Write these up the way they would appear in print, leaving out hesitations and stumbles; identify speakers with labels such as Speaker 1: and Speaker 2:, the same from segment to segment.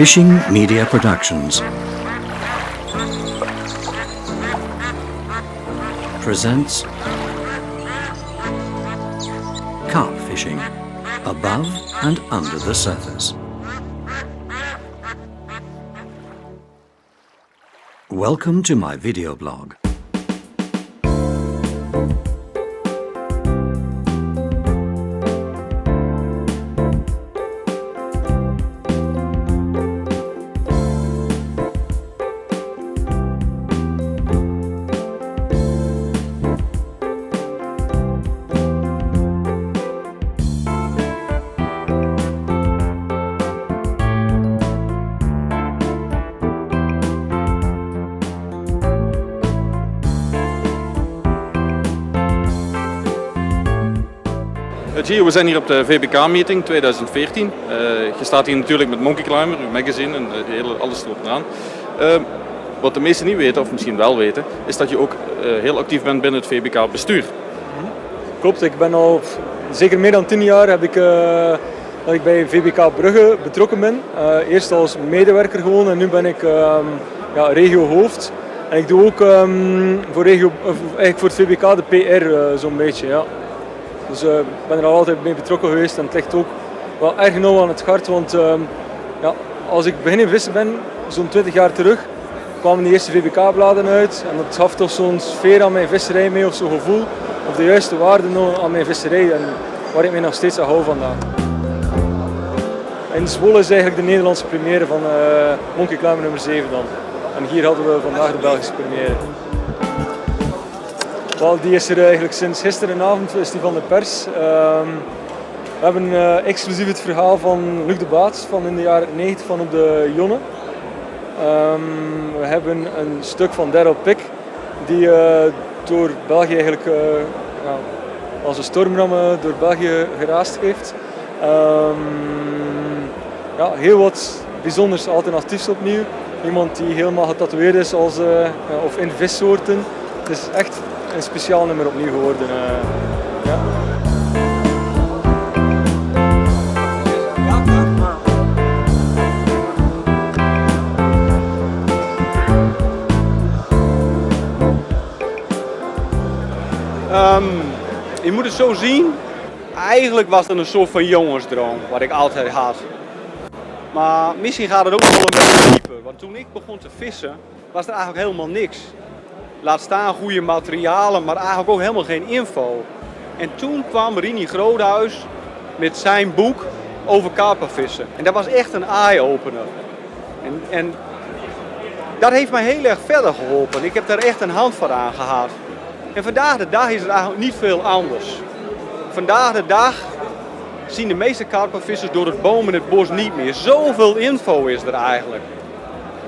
Speaker 1: Fishing Media Productions presents carp fishing above and under the surface. Welcome to my video blog.
Speaker 2: We zijn hier op de VBK Meeting 2014. Je staat hier natuurlijk met Monkey Climber, uw magazine en alles erop en aan. Wat de meesten niet weten, of misschien wel weten, is dat je ook heel actief bent binnen het VBK bestuur.
Speaker 3: Klopt, ik ben al zeker meer dan 10 jaar dat ik bij VBK Brugge betrokken ben. Eerst als medewerker gewoon en nu ben ik regiohoofd. En ik doe ook voor het VBK de PR zo'n beetje. Ja. Dus ik ben er al altijd mee betrokken geweest en het ligt ook wel erg nauw aan het hart, want als ik beginnen vissen ben, zo'n 20 jaar terug, kwamen de eerste VBK-bladen uit en dat gaf toch zo'n sfeer aan mijn visserij mee of zo'n gevoel, of de juiste waarde aan mijn visserij en waar ik mij nog steeds aan hou vandaag. In Zwolle is eigenlijk de Nederlandse première van Monkey Climber nummer 7 dan. En hier hadden we vandaag de Belgische première. Wel, die is er eigenlijk sinds gisterenavond is die van de pers. We hebben exclusief het verhaal van Luc de Baat van in de jaren 90 van op de Jonne. We hebben een stuk van Daryl Pick die door België eigenlijk als een stormram door België geraast heeft. Heel wat bijzonders alternatiefs opnieuw. Iemand die helemaal getatoeëerd is of in vissoorten. Het is echt een speciaal nummer opnieuw geworden.
Speaker 4: Je moet het zo zien, eigenlijk was het een soort van jongensdroom, wat ik altijd had. Maar misschien gaat het ook wel een beetje dieper, want toen ik begon te vissen, was er eigenlijk helemaal niks. Laat staan goede materialen, maar eigenlijk ook helemaal geen info. En toen kwam Rini Groothuis met zijn boek over karpervissen. En dat was echt een eye-opener. En dat heeft mij heel erg verder geholpen. Ik heb daar echt een hand voor aan gehad. En vandaag de dag is het eigenlijk niet veel anders. Vandaag de dag zien de meeste karpervissers door het boom en het bos niet meer. Zoveel info is er eigenlijk.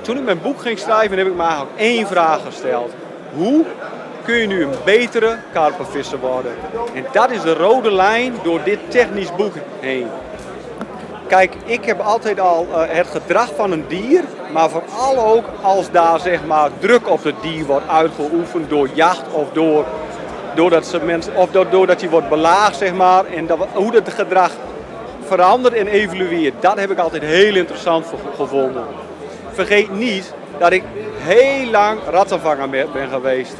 Speaker 4: Toen ik mijn boek ging schrijven, heb ik me eigenlijk één vraag gesteld. Hoe kun je nu een betere karpervisser worden? En dat is de rode lijn door dit technisch boek heen. Kijk, ik heb altijd al het gedrag van een dier, maar vooral ook als daar zeg maar druk op het dier wordt uitgeoefend door jacht of doordat hij wordt belaagd zeg maar. En hoe dat gedrag verandert en evolueert, dat heb ik altijd heel interessant gevonden. Vergeet niet dat ik heel lang rattenvanger ben geweest.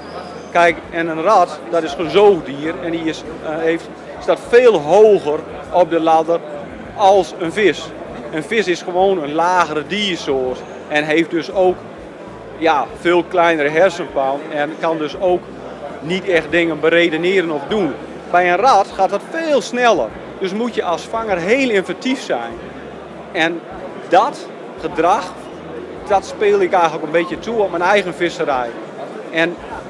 Speaker 4: Kijk, en een rat, dat is een zoogdier en die staat veel hoger op de ladder als een vis. Een vis is gewoon een lagere diersoort en heeft dus ook veel kleinere hersenpan en kan dus ook niet echt dingen beredeneren of doen. Bij een rat gaat dat veel sneller, dus moet je als vanger heel inventief zijn. En dat gedrag, dat speel ik eigenlijk een beetje toe op mijn eigen visserij.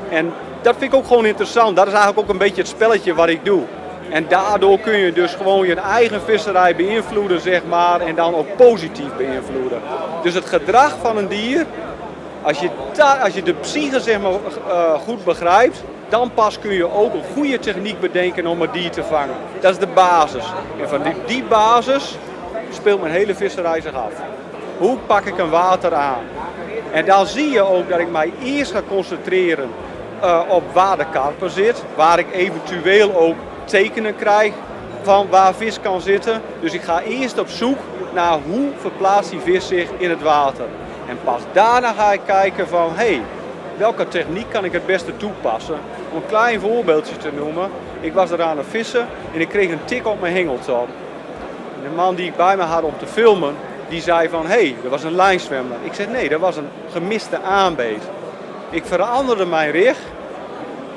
Speaker 4: En dat vind ik ook gewoon interessant. Dat is eigenlijk ook een beetje het spelletje wat ik doe. En daardoor kun je dus gewoon je eigen visserij beïnvloeden, zeg maar, en dan ook positief beïnvloeden. Dus het gedrag van een dier, als je de psyche zeg maar, goed begrijpt, dan pas kun je ook een goede techniek bedenken om een dier te vangen. Dat is de basis. En van die basis speelt mijn hele visserij zich af. Hoe pak ik een water aan? En dan zie je ook dat ik mij eerst ga concentreren op waar de karper zit. Waar ik eventueel ook tekenen krijg van waar vis kan zitten. Dus ik ga eerst op zoek naar hoe verplaatst die vis zich in het water. En pas daarna ga ik kijken van, welke techniek kan ik het beste toepassen? Om een klein voorbeeldje te noemen. Ik was er aan het vissen en ik kreeg een tik op mijn hengeltop. De man die ik bij me had om te filmen, die zei van, er was een lijnzwemmer. Ik zei, nee, dat was een gemiste aanbeet. Ik veranderde mijn rig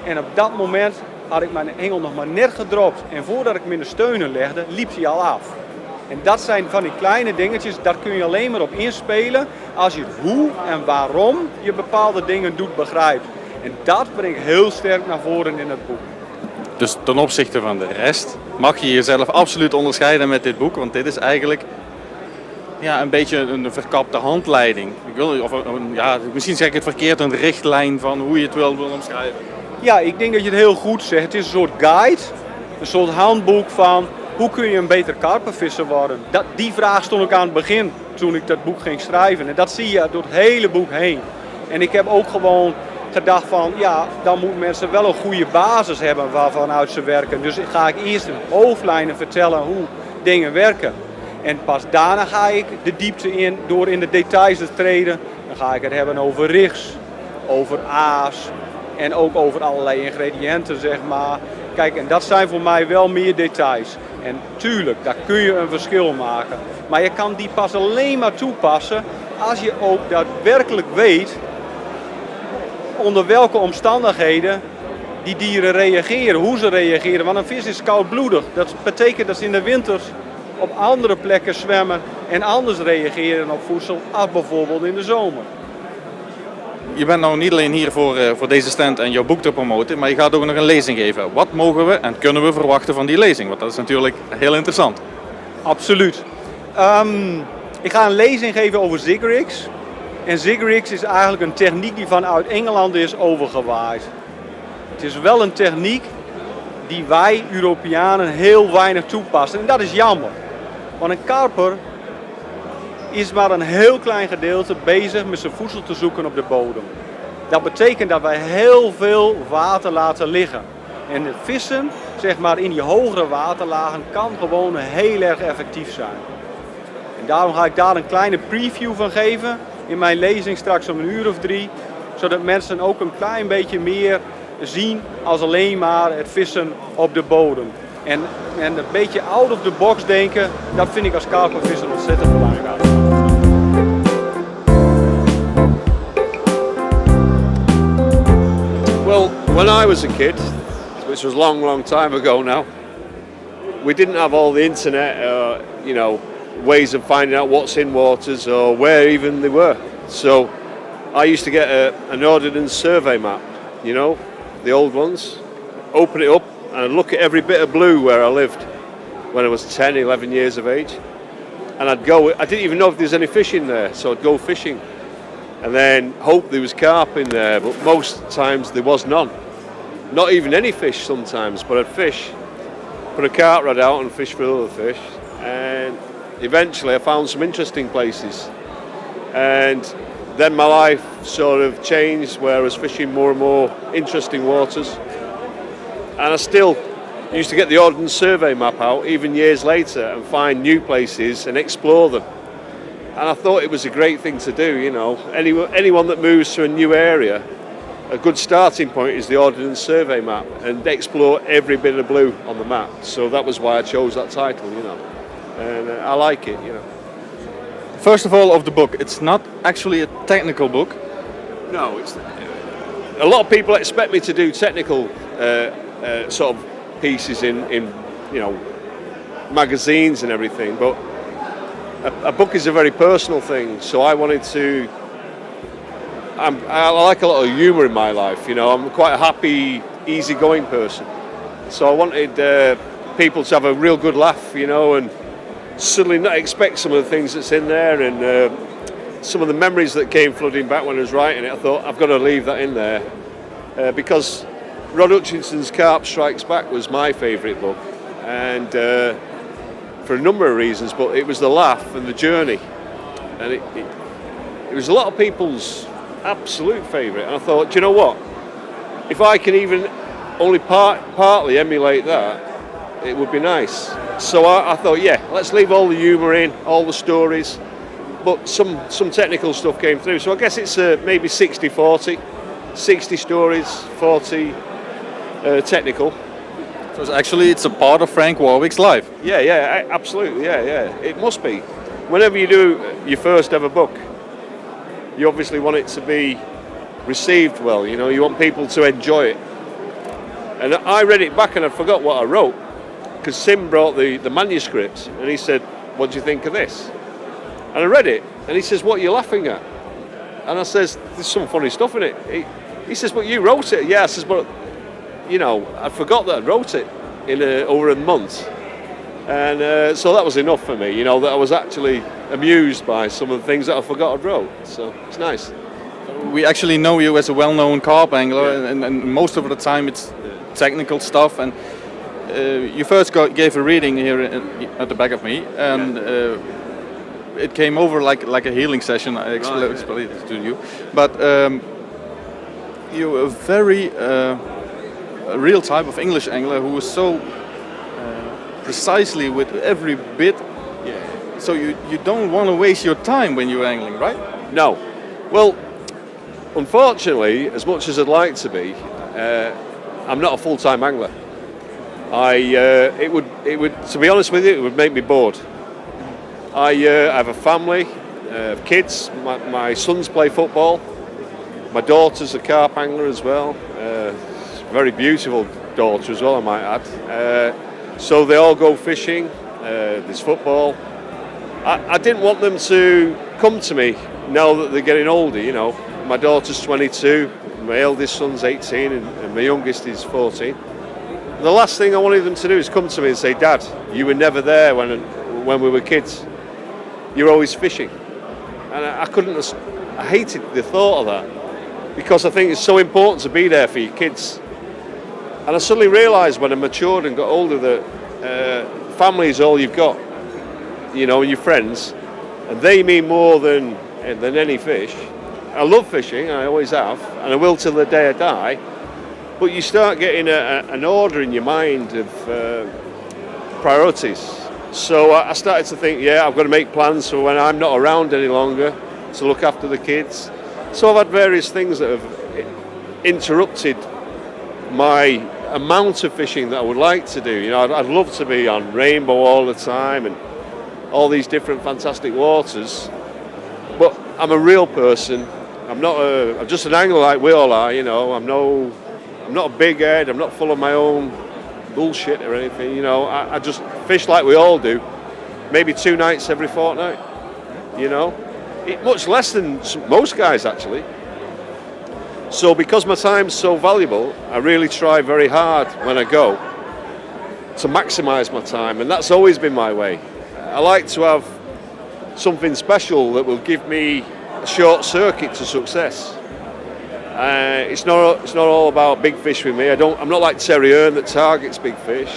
Speaker 4: en op dat moment had ik mijn hengel nog maar net gedropt. En voordat ik hem in de steunen legde, liep hij al af. En dat zijn van die kleine dingetjes, daar kun je alleen maar op inspelen als je het hoe en waarom je bepaalde dingen doet begrijpt. En dat brengt heel sterk naar voren in het boek.
Speaker 2: Dus ten opzichte van de rest mag je jezelf absoluut onderscheiden met dit boek, want dit is eigenlijk een beetje een verkapte handleiding. Misschien zeg ik het verkeerd, een richtlijn van hoe je het wil omschrijven.
Speaker 4: Ja, ik denk dat je het heel goed zegt. Het is een soort guide, een soort handboek van hoe kun je een beter karpenvisser worden. Die vraag stond ook aan het begin toen ik dat boek ging schrijven. En dat zie je door het hele boek heen. En ik heb ook gewoon gedacht van, dan moeten mensen wel een goede basis hebben waarvanuit ze werken. Dus ga ik eerst in hoofdlijnen vertellen hoe dingen werken. En pas daarna ga ik de diepte in door in de details te treden. Dan ga ik het hebben over rigs, over aas en ook over allerlei ingrediënten, zeg maar. Kijk, en dat zijn voor mij wel meer details. En tuurlijk, daar kun je een verschil maken. Maar je kan die pas alleen maar toepassen als je ook daadwerkelijk weet onder welke omstandigheden die dieren reageren, hoe ze reageren. Want een vis is koudbloedig. Dat betekent dat ze in de winters op andere plekken zwemmen en anders reageren op voedsel als bijvoorbeeld in de zomer.
Speaker 2: Je bent nou niet alleen hier voor deze stand en jouw boek te promoten, maar je gaat ook nog een lezing geven. Wat mogen we en kunnen we verwachten van die lezing? Want dat is natuurlijk heel interessant.
Speaker 4: Absoluut. Ik ga een lezing geven over zigrigs. En zigrigs is eigenlijk een techniek die vanuit Engeland is overgewaaid. Het is wel een techniek die wij Europeanen heel weinig toepassen. En dat is jammer. Want een karper is maar een heel klein gedeelte bezig met zijn voedsel te zoeken op de bodem. Dat betekent dat wij heel veel water laten liggen. En het vissen, zeg maar in die hogere waterlagen, kan gewoon heel erg effectief zijn. En daarom ga ik daar een kleine preview van geven in mijn lezing straks om 1:03. Zodat mensen ook een klein beetje meer zien als alleen maar het vissen op de bodem. En een beetje out of the box denken, dat vind ik als karpervisser ontzettend belangrijk.
Speaker 5: Well, when I was a kid, which was a long, long time ago now, we didn't have all the internet, ways of finding out what's in waters or where even they were. So I used to get an ordnance survey map, the old ones, open it up and I'd look at every bit of blue where I lived when I was 10, 11 years of age. And I didn't even know if there was any fish in there, so I'd go fishing and then hope there was carp in there, but most times there was none. Not even any fish sometimes, but I'd fish, put a carp rod out and fish for other fish. And eventually I found some interesting places. And then my life sort of changed where I was fishing more and more interesting waters. And I still used to get the ordnance survey map out even years later and find new places and explore them. And I thought it was a great thing to do, Anyone that moves to a new area, a good starting point is the ordnance survey map and explore every bit of blue on the map. So that was why I chose that title, And I like it,
Speaker 2: First of all, of the book, it's not actually a technical book.
Speaker 5: No, a lot of people expect me to do technical sort of pieces in magazines and everything, but a book is a very personal thing. So I wanted to. I like a lot of humour in my life. I'm quite a happy, easygoing person. So I wanted people to have a real good laugh, and suddenly not expect some of the things that's in there and some of the memories that came flooding back when I was writing it. I thought I've got to leave that in there because Rod Hutchinson's Carp Strikes Back was my favourite book, and for a number of reasons, but it was the laugh and the journey, and it was a lot of people's absolute favourite. And I thought, do you know what? If I can even only partly emulate that, it would be nice. So I thought, yeah, let's leave all the humour in, all the stories, but some technical stuff came through. So I guess it's maybe 60-40, 60 stories, 40 technical.
Speaker 2: So it's a part of Frank Warwick's life.
Speaker 5: Yeah, absolutely, yeah. It must be. Whenever you do your first ever book, you obviously want it to be received well, you know, you want people to enjoy it. And I read it back and I forgot what I wrote, because Sim brought the manuscript and he said, what do you think of this? And I read it and he says, what are you laughing at? And I says, there's some funny stuff in it. He says, but you wrote it. Yeah, I says, but you know, I forgot that I wrote it in over a month. And so that was enough for me, you know, that I was actually amused by some of the things that I forgot I wrote. So it's nice.
Speaker 2: We actually know you as a well-known carp angler, and most of the time it's technical stuff. And you first gave a reading here at the back of me, and it came over like a healing session. I explained it to you, but you're a very a real type of English angler who is so precisely with every bit. Yeah. So you don't want to waste your time when you're angling, right?
Speaker 5: No. Well, unfortunately, as much as I'd like to be, I'm not a full-time angler. It would, to be honest with you, it would make me bored. I have a family, kids. My sons play football. My daughter's a carp angler as well. Very beautiful daughter as well, I might add. So they all go fishing. There's football. I didn't want them to come to me now that they're getting older, you know. My daughter's 22, my eldest son's 18, and my youngest is 14. The last thing I wanted them to do is come to me and say, Dad, you were never there when we were kids. You're always fishing. And I hated the thought of that, because I think it's so important to be there for your kids. And I suddenly realised when I matured and got older that family is all you've got, you know, and your friends, and they mean more than any fish. I love fishing, I always have, and I will till the day I die, but you start getting an order in your mind of priorities. So I started to think, yeah, I've got to make plans for when I'm not around any longer to look after the kids. So I've had various things that have interrupted my amount of fishing that I would like to do. You know, I'd love to be on Rainbow all the time and all these different fantastic waters, but I'm a real person. I'm just an angler like we all are, you know. I'm not a big head, I'm not full of my own bullshit or anything, you know. I just fish like we all do, maybe 2 nights every fortnight, you know. Much less than most guys, actually. So because my time's so valuable, I really try very hard when I go to maximise my time, and that's always been my way. I like to have something special that will give me a short circuit to success. It's not all about big fish with me. I'm not like Terry Hearn that targets big fish.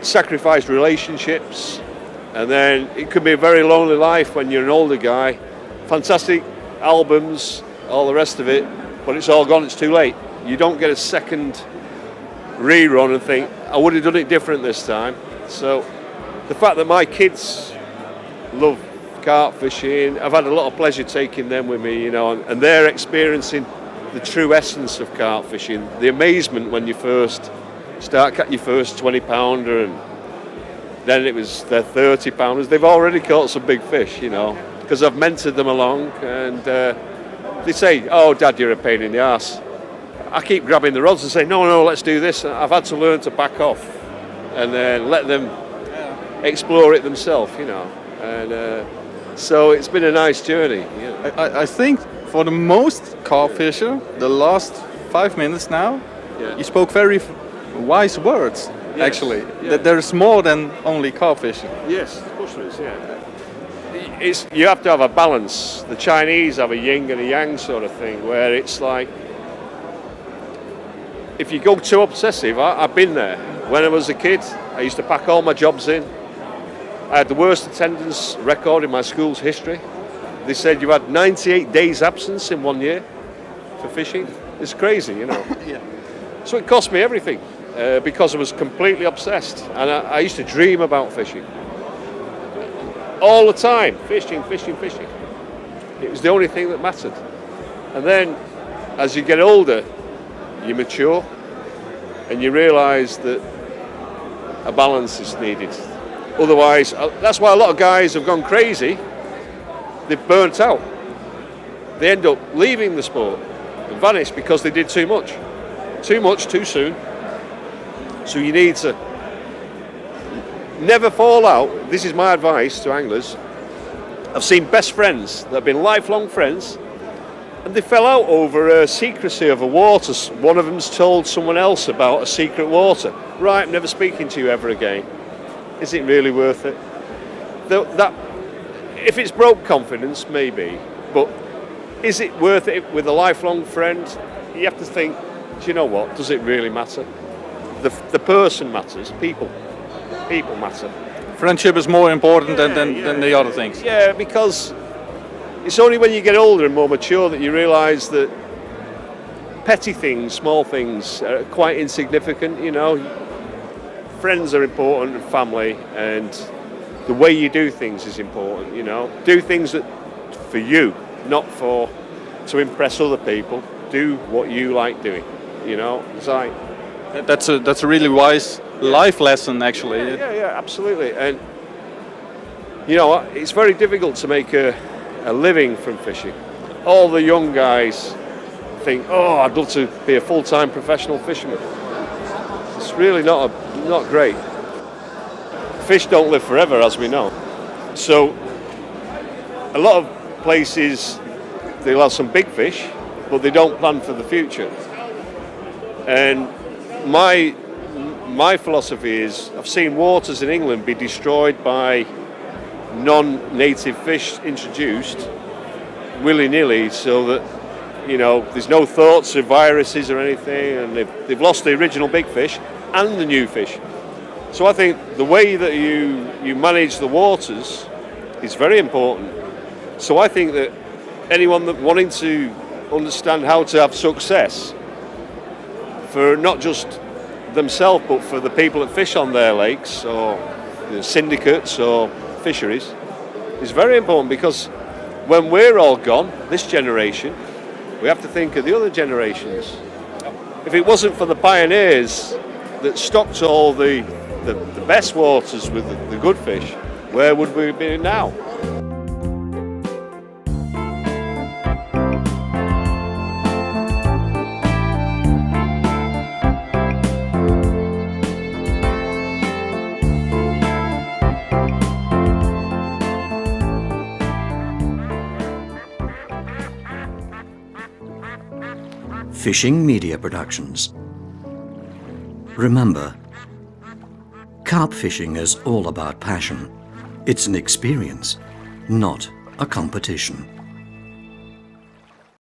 Speaker 5: Sacrifice relationships, and then it could be a very lonely life when you're an older guy. Fantastic albums, all the rest of it, but it's all gone, it's too late. You don't get a second rerun and think, I would have done it different this time. So the fact that my kids love carp fishing, I've had a lot of pleasure taking them with me, you know, and they're experiencing the true essence of carp fishing, the amazement when you first start catching your first 20-pounder, and then it was their 30-pounders. They've already caught some big fish, you know, because I've mentored them along, and they say, oh, Dad, you're a pain in the arse. I keep grabbing the rods and say, no, let's do this. I've had to learn to back off and then let them explore it themselves, you know. And so it's been a nice journey. You know.
Speaker 2: I think for the most carp fisher, the last 5 minutes now, you spoke very wise words, actually. That there's more than only carp fishing.
Speaker 5: Yes, of course there is, yeah. You have to have a balance. The Chinese have a yin and a yang sort of thing, where it's like, if you go too obsessive, I've been there. When I was a kid, I used to pack all my jobs in. I had the worst attendance record in my school's history. They said you had 98 days absence in 1 year for fishing. It's crazy, you know. So it cost me everything. because I was completely obsessed, and I used to dream about fishing all the time. Fishing. It was the only thing that mattered. And then as you get older, you mature and you realise that a balance is needed. Otherwise, that's why a lot of guys have gone crazy. They've burnt out. They end up leaving the sport and vanish because they did too much too soon. So you need to never fall out. This is my advice to anglers. I've seen best friends that have been lifelong friends, and they fell out over secrecy of a water. One of them's told someone else about a secret water. Right, I'm never speaking to you ever again. Is it really worth it? That if it's broke confidence, maybe, but is it worth it with a lifelong friend? You have to think, do you know what? Does it really matter? The person matters. People matter.
Speaker 2: Friendship is more important than the other things.
Speaker 5: Yeah, because it's only when you get older and more mature that you realise that petty things, small things, are quite insignificant. You know, friends are important, and family, and the way you do things is important. You know, do things that for you, not to impress other people. Do what you like doing. You know, it's like
Speaker 2: That's a really wise life lesson, actually.
Speaker 5: yeah, absolutely. And you know, it's very difficult to make a living from fishing. All the young guys think, oh, I'd love to be a full-time professional fisherman. It's really not great. Fish don't live forever, as we know. So a lot of places, they'll have some big fish, but they don't plan for the future. And my philosophy is, I've seen waters in England be destroyed by non-native fish introduced willy-nilly, so that, you know, there's no thoughts of viruses or anything, and they've lost the original big fish and the new fish. So I think the way that you manage the waters is very important. So I think that anyone that wanting to understand how to have success for not just themselves but for the people that fish on their lakes or the syndicates or fisheries is very important, because when we're all gone, this generation, we have to think of the other generations. If it wasn't for the pioneers that stocked all the best waters with the good fish, where would we be now?
Speaker 1: Fishing Media Productions. Remember, carp fishing is all about passion. It's an experience, not a competition.